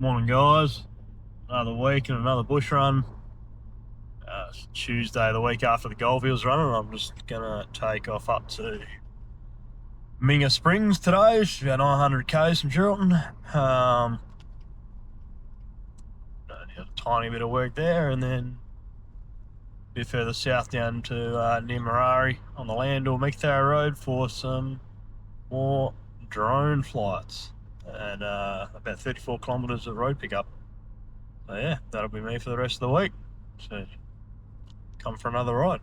Morning guys, another week and another bush run. It's Tuesday, the week after the Goldfields run, and I'm just gonna take off up to Mingah Springs today. It's about 900 k's from Geraldton. A tiny bit of work there, and then a bit further south down to near Mingah on the Landor Racecourse for some more drone flights and about 34 kilometres of road pickup. So yeah, that'll be me for the rest of the week. So come for another ride.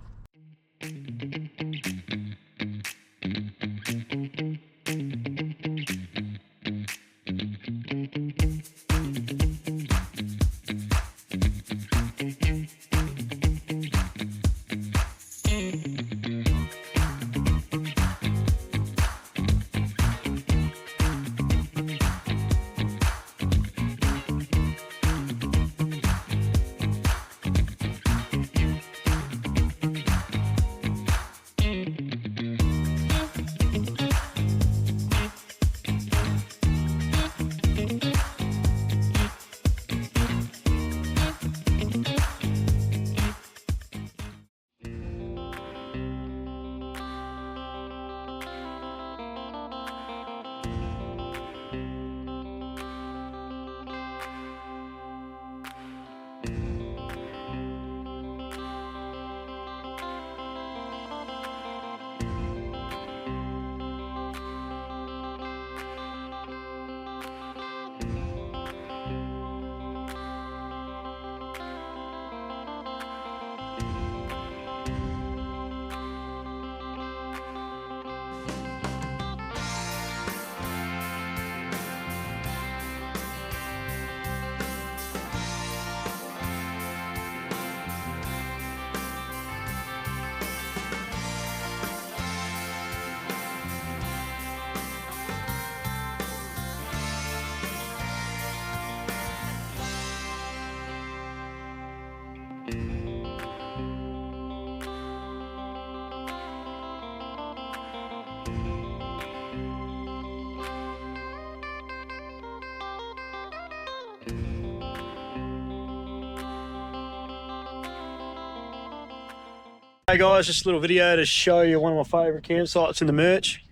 Hey guys, just a little video to show you one of my favourite campsites in the Merch.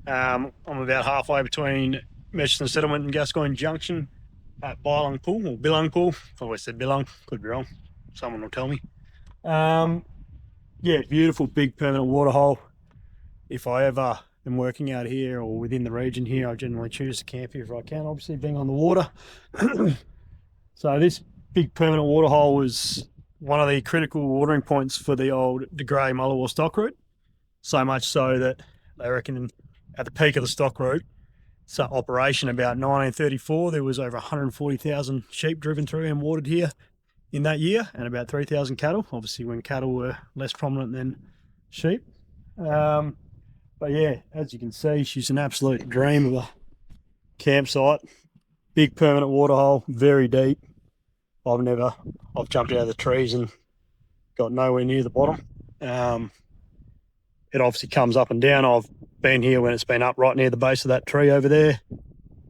I'm about halfway between Merchiston Settlement and Gascoyne Junction at Bilung Pool, or Bilung Pool. I've always said Bilung, could be wrong. Someone will tell me. Yeah, beautiful big permanent waterhole. If I ever am working out here or within the region here, I generally choose to camp here if I can, obviously being on the water. So this big permanent waterhole was one of the critical watering points for the old De Grey Mullawar stock route. So much so that they reckon at the peak of the stock route, so operation about 1934, there was over 140,000 sheep driven through and watered here in that year, and about 3,000 cattle, obviously when cattle were less prominent than sheep. But yeah, as you can see, she's an absolute dream of a campsite. Big permanent waterhole, very deep. I've jumped out of the trees and got nowhere near the bottom. It obviously comes up and down. I've been here when it's been up right near the base of that tree over there.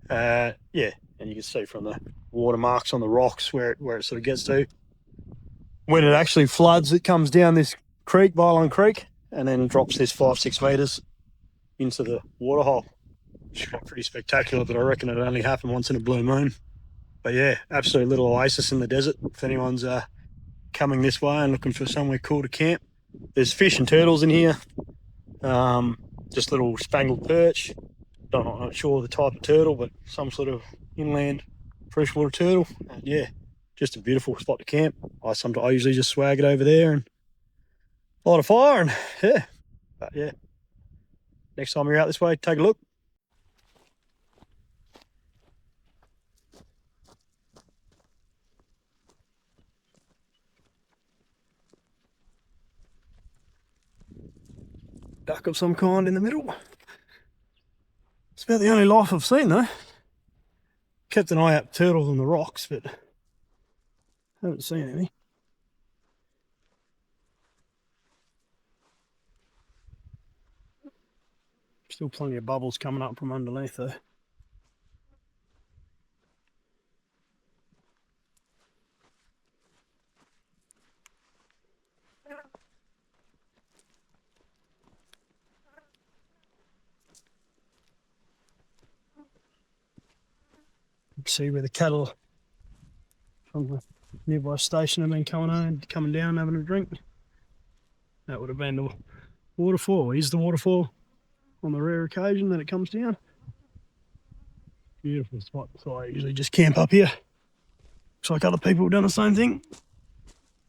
Yeah, and you can see from the watermarks on the rocks where it sort of gets to. When it actually floods, it comes down this creek, Bilung Creek, and then drops this 5-6 metres into the waterhole. It's pretty spectacular, but I reckon it only happened once in a blue moon. But yeah, absolute little oasis in the desert if anyone's coming this way and looking for somewhere cool to camp. There's fish and turtles in here, just little spangled perch. Not sure the type of turtle, but some sort of inland freshwater turtle. And yeah, just a beautiful spot to camp. I usually just swag it over there and light a fire, and yeah. But yeah, next time you're out this way, take a look. Duck of some kind in the middle. It's about the only life I've seen though. Kept an eye out for turtles on the rocks, but haven't seen any. Still plenty of bubbles coming up from underneath though. You can see where the cattle from the nearby station have been coming down, having a drink. That would have been the waterfall. Here's the waterfall on the rare occasion that it comes down. Beautiful spot. So I usually just camp up here. Looks like other people have done the same thing.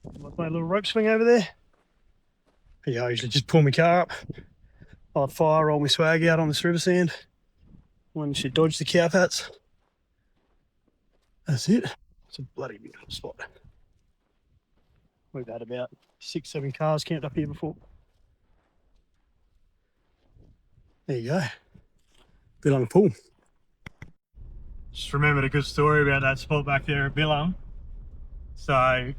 I've made a little rope swing over there. Yeah, I usually just pull my car up, light fire, roll my swag out on this river sand. Once you dodge the cowpats, that's it. It's a bloody beautiful spot. We've had about 6-7 cars camped up here before. There you go. Bilung Pool. Just remembered a good story about that spot back there at Bilung. So,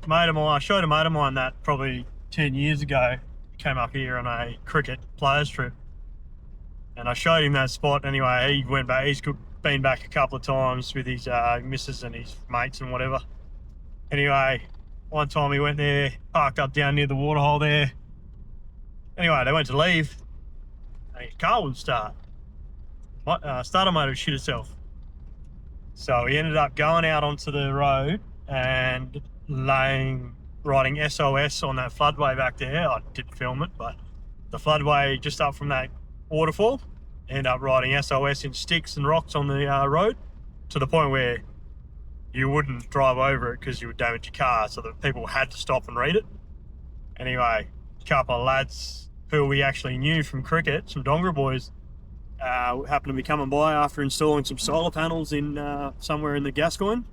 mate of mine, I showed a mate of mine that probably 10 years ago. He came up here on a cricket players trip. And I showed him that spot. Anyway, he went back. He's been back a couple of times with his missus and his mates and whatever. Anyway, one time he went there, parked up down near the waterhole there. Anyway, they went to leave. And his car wouldn't start. Starter motor would shit itself. So he ended up going out onto the road and writing SOS on that floodway back there. I didn't film it, but the floodway just up from that waterfall, ended up writing SOS in sticks and rocks on the road, to the point where you wouldn't drive over it because you would damage your car, so that people had to stop and read it. Anyway, a couple of lads who we actually knew from cricket, some Dongra boys, happened to be coming by after installing some solar panels in somewhere in the Gascoyne.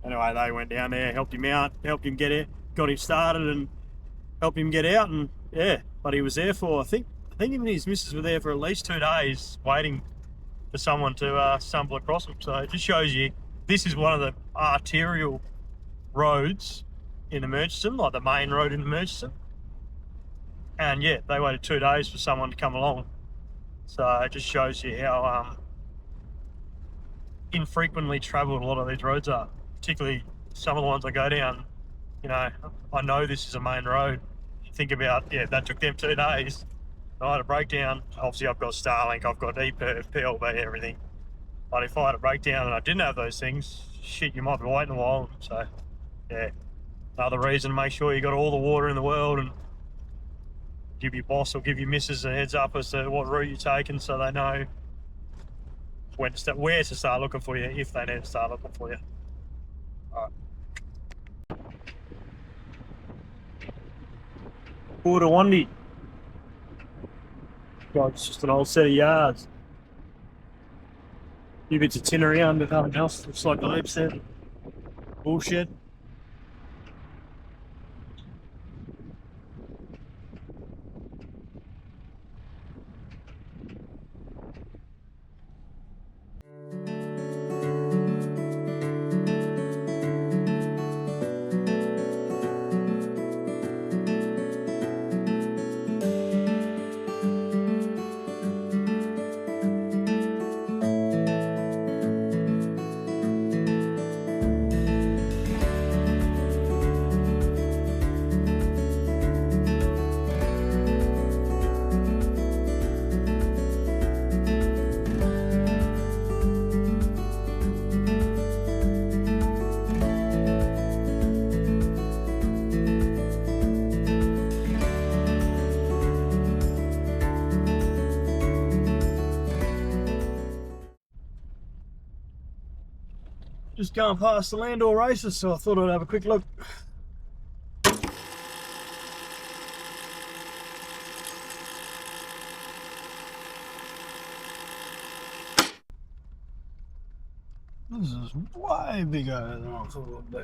Anyway, they went down there, helped him out, helped him get it, got him started and helped him get out, and yeah, but he was there for, I think even his missus were there for at least 2 days waiting for someone to stumble across him. So it just shows you, this is one of the arterial roads in Murchison, like the main road in Murchison. And yeah, they waited 2 days for someone to come along. So it just shows you how infrequently travelled a lot of these roads are, particularly some of the ones I go down. You know, I know this is a main road. You think about, yeah, that took them 2 days. I had a breakdown. Obviously, I've got Starlink, I've got EPIRB, PLB, everything. But if I had a breakdown and I didn't have those things, shit, you might be waiting a while. So, yeah, another reason to make sure you got all the water in the world, and give your boss or give your missus a heads up as to what route you're taking, so they know where to start looking for you, if they need to start looking for you. All right. Waterwandi. God, it's just an old set of yards. A few bits of tin around, but nothing else. Looks like the loop set. Bullshit. Just going past the Landor Racecourse, so I thought I'd have a quick look. This is way bigger than I thought it would be.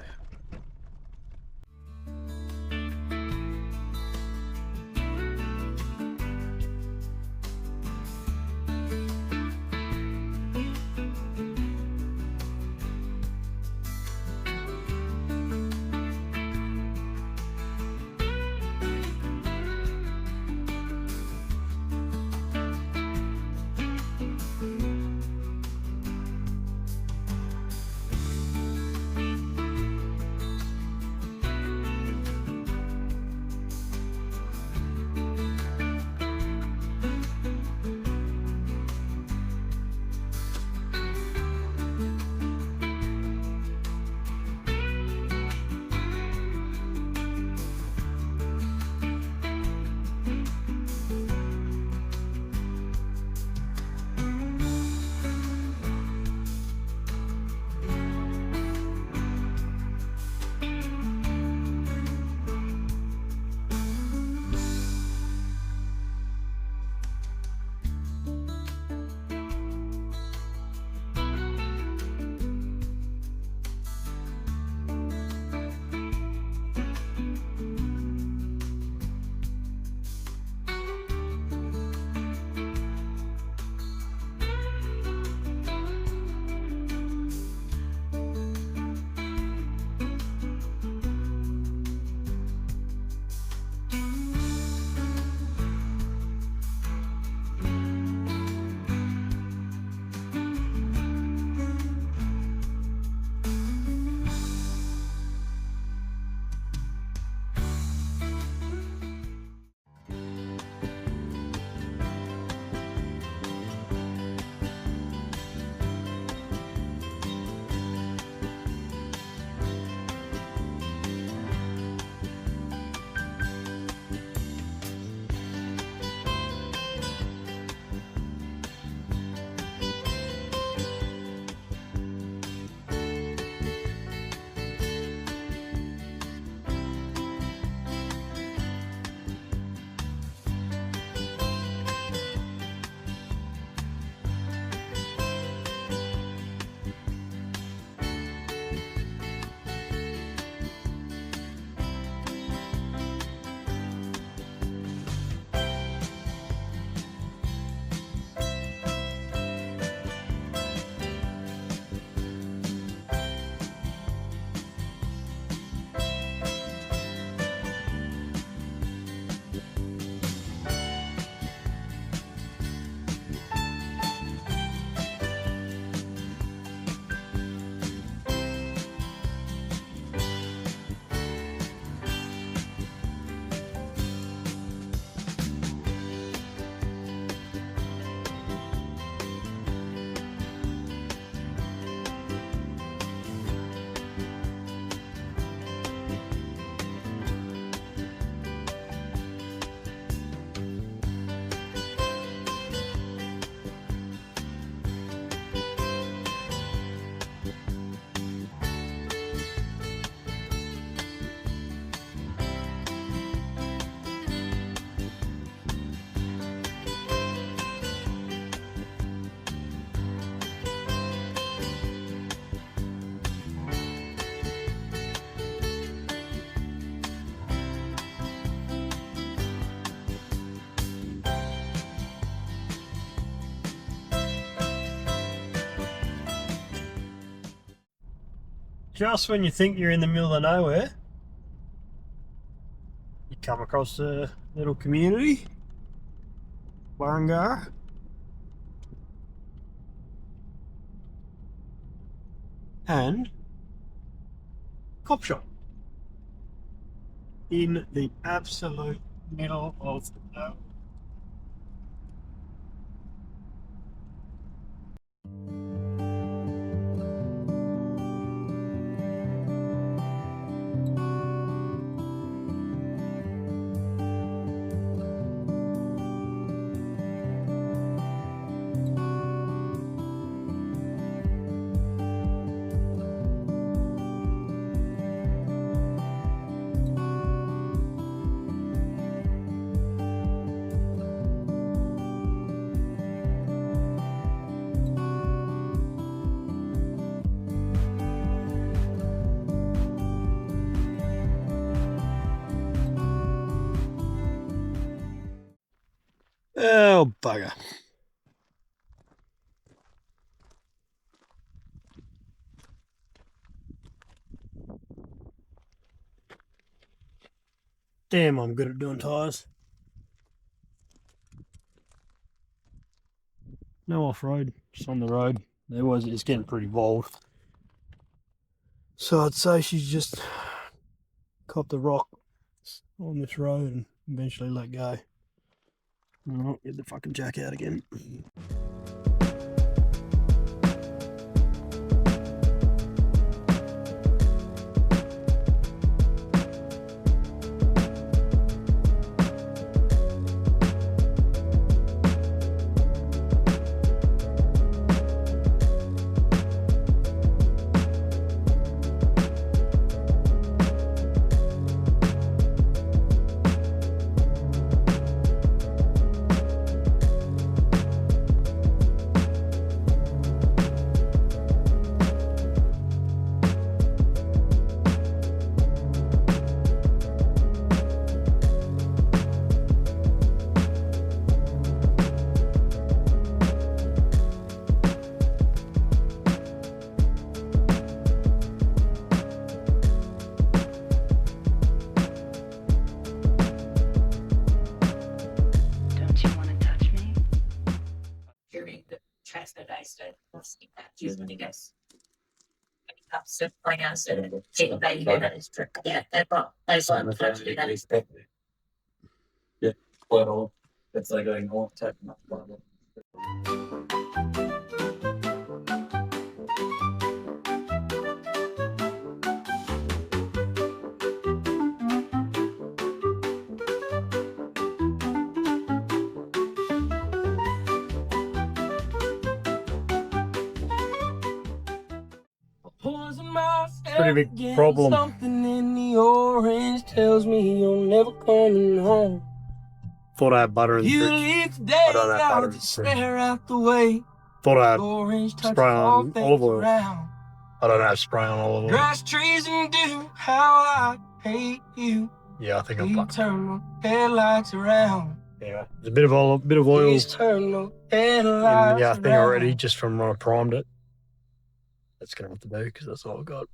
just when you think you're in the middle of nowhere, you come across a little community, Warringara. And cop shop in the absolute middle of nowhere. Oh, bugger. Damn, I'm good at doing tyres. No off-road, just on the road. It's getting pretty bold. So I'd say she's just copped the rock on this road and eventually let go. Alright, get the fucking jack out again. Yeah, well, it's like going on tech. Pretty big problem. Something in the orange tells me you're never coming home. Thought I had butter in the You fridge. leave today, I don't have butter in the just fridge. stare out the way. Thought I had Orange spray on olive oil. around. I don't have spray on olive oil. Grass, trees, and dew, how I hate you. Yeah, I think I'm Please fucked. turn the headlights around. Anyway, there's a bit of oil Please turn the headlights in the thing around. already, just from when I primed it. That's gonna have to do because that's all I've got.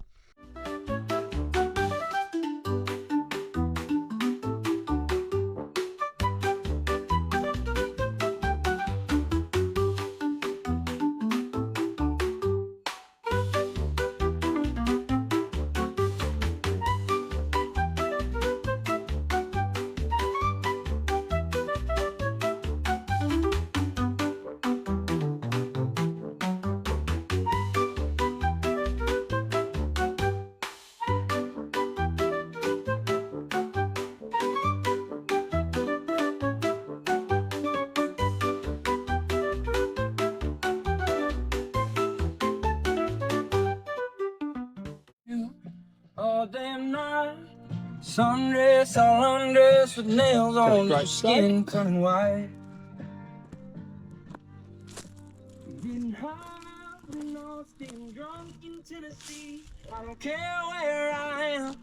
All damn night, sundress, all undressed with nails on your skin turning white. Getting high in Austin, drunk in Tennessee. I don't care where I am,